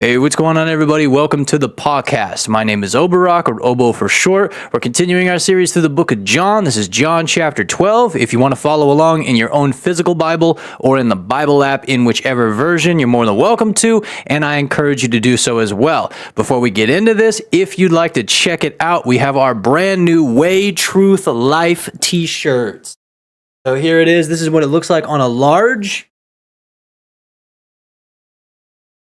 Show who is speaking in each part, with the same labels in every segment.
Speaker 1: Hey, what's going on, everybody? Welcome to the PAWCAST. My name is Oberok, or Obo for short. We're continuing our series through the book of John. This is John chapter 12. If you want to follow along in your own physical Bible or in the Bible app, in whichever version, you're more than welcome to, and I encourage you to do so as well. Before we get into this, if you'd like to check it out, we have our brand new Way Truth Life t-shirts. So here it is. This is what it looks like on a large.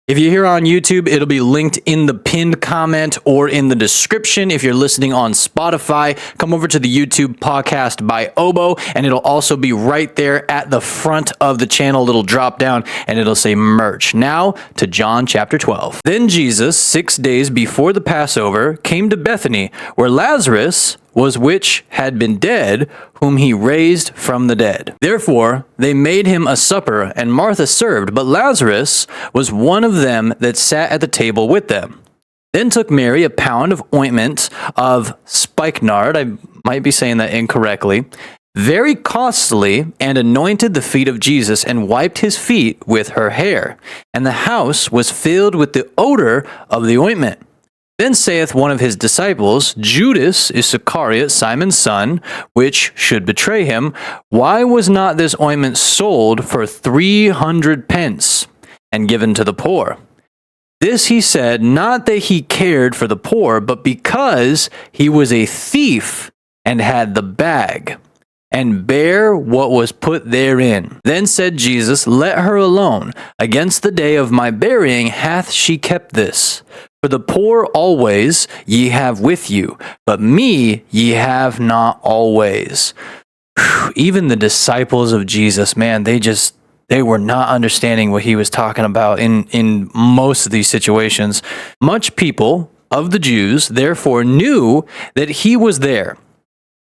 Speaker 1: If you're here on YouTube, it'll be linked in the pinned comment or in the description. If you're listening on Spotify, come over to the YouTube PAWCAST by Obo, and it'll also be right there at the front of the channel. It'll drop down, and it'll say merch. Now to John chapter 12. Then Jesus, 6 days before the Passover, came to Bethany, where Lazarus was which had been dead, whom he raised from the dead. Therefore they made him a supper, and Martha served, but Lazarus was one of them that sat at the table with them. Then took Mary a pound of ointment of spikenard, I might be saying that incorrectly, very costly, and anointed the feet of Jesus, and wiped his feet with her hair. And the house was filled with the odor of the ointment. Then saith one of his disciples, Judas Iscariot, Simon's son, which should betray him, why was not this ointment sold for 300 pence, and given to the poor? This he said, not that he cared for the poor, but because he was a thief, and had the bag, and bare what was put therein. Then said Jesus, let her alone. Against the day of my burying hath she kept this. For the poor always ye have with you, but me ye have not always. Even the disciples of Jesus, man, they were not understanding what he was talking about in most of these situations. Much people of the Jews therefore knew that he was there.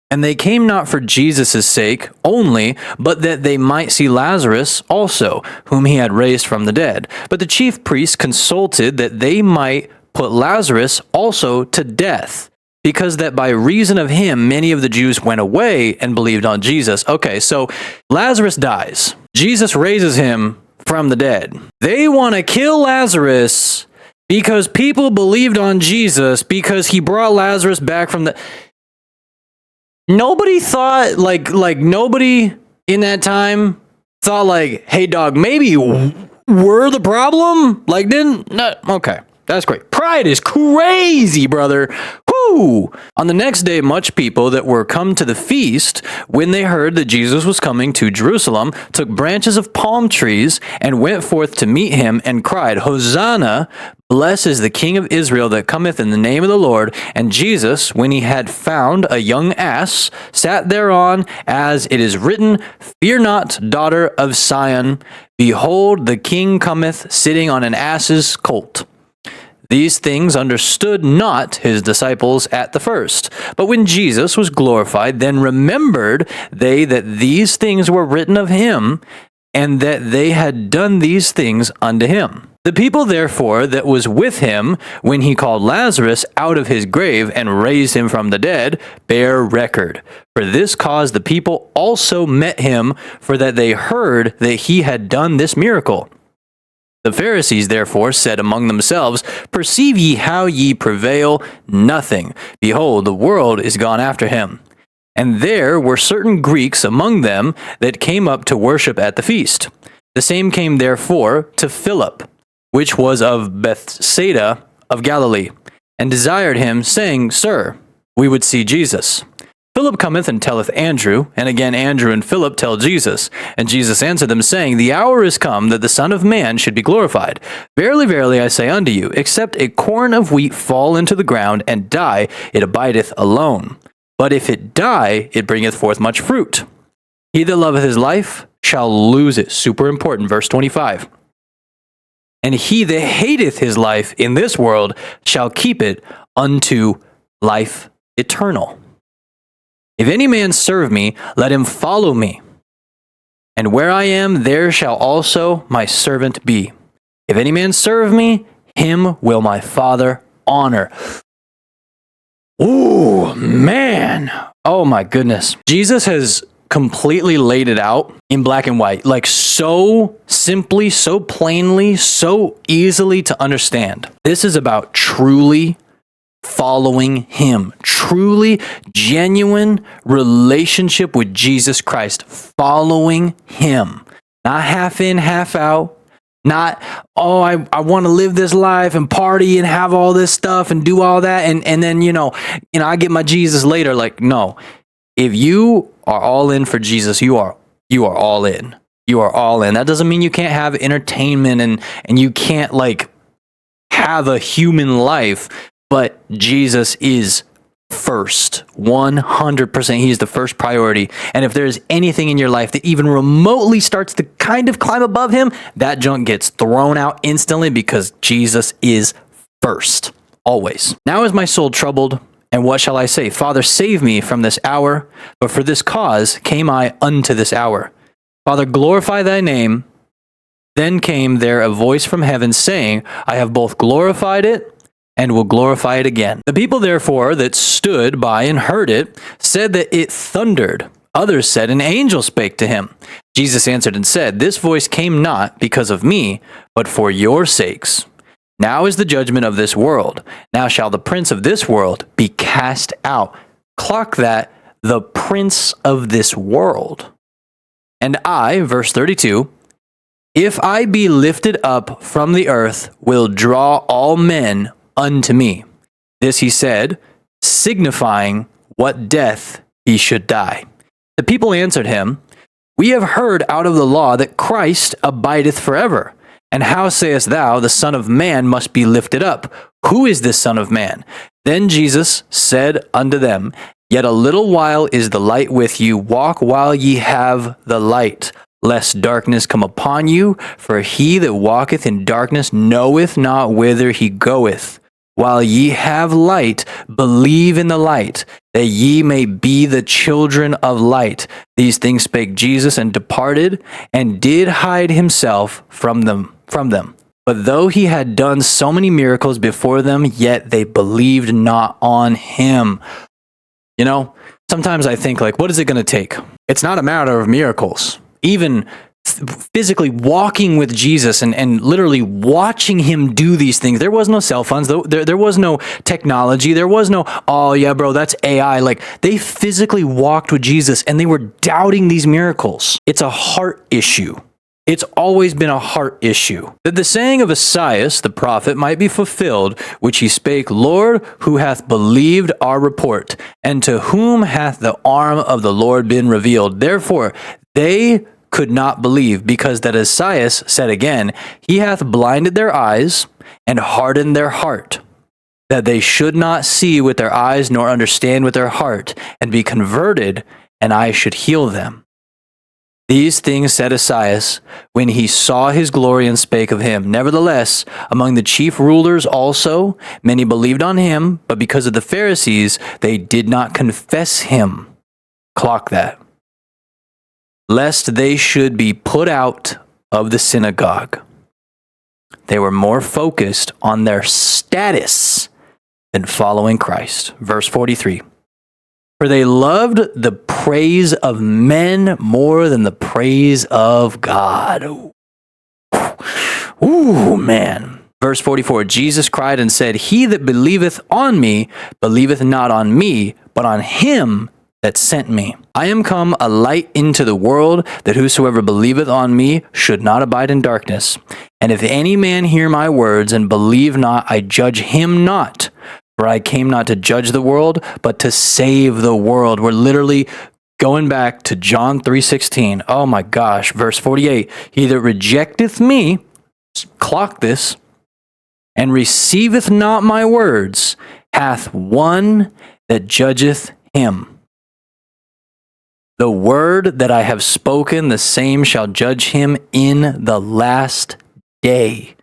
Speaker 1: And they came not for Jesus' sake only, but that they might see Lazarus also, whom he had raised from the dead. But the chief priests consulted that they might put Lazarus also to death, because that by reason of him many of the Jews went away and believed on Jesus. Okay, so Lazarus dies. Jesus raises him from the dead. They want to kill Lazarus because people believed on Jesus because he brought Lazarus back from the... Nobody thought, like nobody in that time thought like, hey dog, maybe we're the problem? Like, okay, that's great. Pride is crazy, brother. Whoo! On the next day, much people that were come to the feast, when they heard that Jesus was coming to Jerusalem, took branches of palm trees and went forth to meet him and cried, Hosanna! Blessed is the King of Israel that cometh in the name of the Lord. And Jesus, when he had found a young ass, sat thereon, as it is written, Fear not, daughter of Sion. Behold, the King cometh, sitting on an ass's colt. These things understood not his disciples at the first. But when Jesus was glorified, then remembered they that these things were written of him, and that they had done these things unto him. The people therefore that was with him when he called Lazarus out of his grave and raised him from the dead bear record. For this cause the people also met him, for that they heard that he had done this miracle. The Pharisees therefore said among themselves, Perceive ye how ye prevail? Nothing. Behold, the world is gone after him. And there were certain Greeks among them that came up to worship at the feast. The same came therefore to Philip, which was of Bethsaida of Galilee, and desired him, saying, Sir, we would see Jesus. Philip cometh and telleth Andrew, and again Andrew and Philip tell Jesus. And Jesus answered them, saying, The hour is come that the Son of Man should be glorified. Verily, verily, I say unto you, except a corn of wheat fall into the ground and die, it abideth alone. But if it die, it bringeth forth much fruit. He that loveth his life shall lose it. Super important, verse 25. And he that hateth his life in this world shall keep it unto life eternal. If any man serve me, let him follow me. And where I am, there shall also my servant be. If any man serve me, him will my Father honor. Ooh, man. Oh my goodness. Jesus has completely laid it out in black and white, like so simply, so plainly, so easily to understand. This is about truly following him, truly genuine relationship with Jesus Christ, following him, not half in, half out, not, oh, I want to live this life and party and have all this stuff and do all that. And then, I get my Jesus later. Like, no, if you are all in for Jesus, you are all in. You are all in. That doesn't mean you can't have entertainment and you can't like have a human life. But Jesus is first, 100%. He is the first priority. And if there's anything in your life that even remotely starts to kind of climb above him, that junk gets thrown out instantly because Jesus is first, always. Now is my soul troubled, and what shall I say? Father, save me from this hour, but for this cause came I unto this hour. Father, glorify thy name. Then came there a voice from heaven saying, I have both glorified it and will glorify it again. The people therefore that stood by and heard it said that it thundered. Others said, an angel spake to him. Jesus answered and said, this voice came not because of me, but for your sakes. Now is the judgment of this world. Now shall the prince of this world be cast out. Clock that, the prince of this world. And I, verse 32, if I be lifted up from the earth, will draw all men unto me. This he said, signifying what death he should die. The people answered him, we have heard out of the law that Christ abideth forever. And how sayest thou, the Son of Man must be lifted up? Who is this Son of Man? Then Jesus said unto them, yet a little while is the light with you. Walk while ye have the light, lest darkness come upon you. For he that walketh in darkness knoweth not whither he goeth. While ye have light, believe in the light, that ye may be the children of light. These things spake Jesus, and departed, and did hide himself from them. But though he had done so many miracles before them, yet they believed not on him. Sometimes I think, like, what is it going to take? It's not a matter of miracles. Even physically walking with Jesus and literally watching him do these things. There was no cell phones. There was no technology. There was no, oh yeah, bro, that's AI. Like, they physically walked with Jesus and they were doubting these miracles. It's a heart issue. It's always been a heart issue. That the saying of Esaias, the prophet, might be fulfilled, which he spake, Lord, who hath believed our report? And to whom hath the arm of the Lord been revealed? Therefore, they could not believe, because that Esaias said again, he hath blinded their eyes and hardened their heart, that they should not see with their eyes nor understand with their heart, and be converted, and I should heal them. These things said Esaias when he saw his glory and spake of him. Nevertheless, among the chief rulers also, many believed on him, but because of the Pharisees, they did not confess him. Clock that. Lest they should be put out of the synagogue. They were more focused on their status than following Christ. Verse 43. For they loved the praise of men more than the praise of God. Ooh, man. Verse 44, Jesus cried and said, he that believeth on me, believeth not on me, but on him that sent me. I am come a light into the world, that whosoever believeth on me should not abide in darkness. And if any man hear my words and believe not, I judge him not. For I came not to judge the world, but to save the world. We're literally going back to John 3:16. Oh my gosh. Verse 48. He that rejecteth me, clock this, and receiveth not my words, hath one that judgeth him. The word that I have spoken, the same shall judge him in the last day.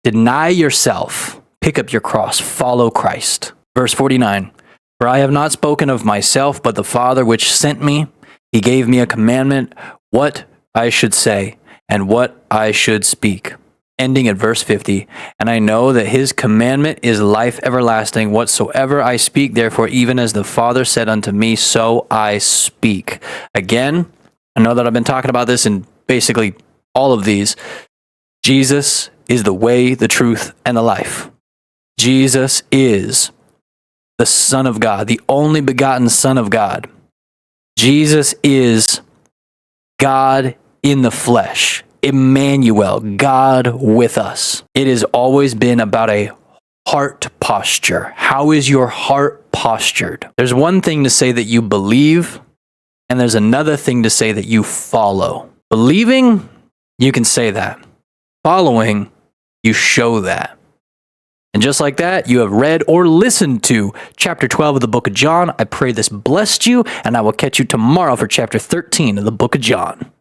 Speaker 1: Deny yourself. Pick up your cross. Follow Christ. Verse 49. For I have not spoken of myself, but the Father which sent me. He gave me a commandment, what I should say, and what I should speak. ending at verse 50. And I know that his commandment is life everlasting. Whatsoever I speak, therefore, even as the Father said unto me, so I speak. Again, I know that I've been talking about this in basically all of these. Jesus is the way, the truth, and the life. Jesus is the Son of God, the only begotten Son of God. Jesus is God in the flesh, Emmanuel, God with us. It has always been about a heart posture. How is your heart postured? There's one thing to say that you believe, and there's another thing to say that you follow. Believing, you can say that. Following, you show that. And just like that, you have read or listened to chapter 12 of the book of John. I pray this blessed you, and I will catch you tomorrow for chapter 13 of the book of John.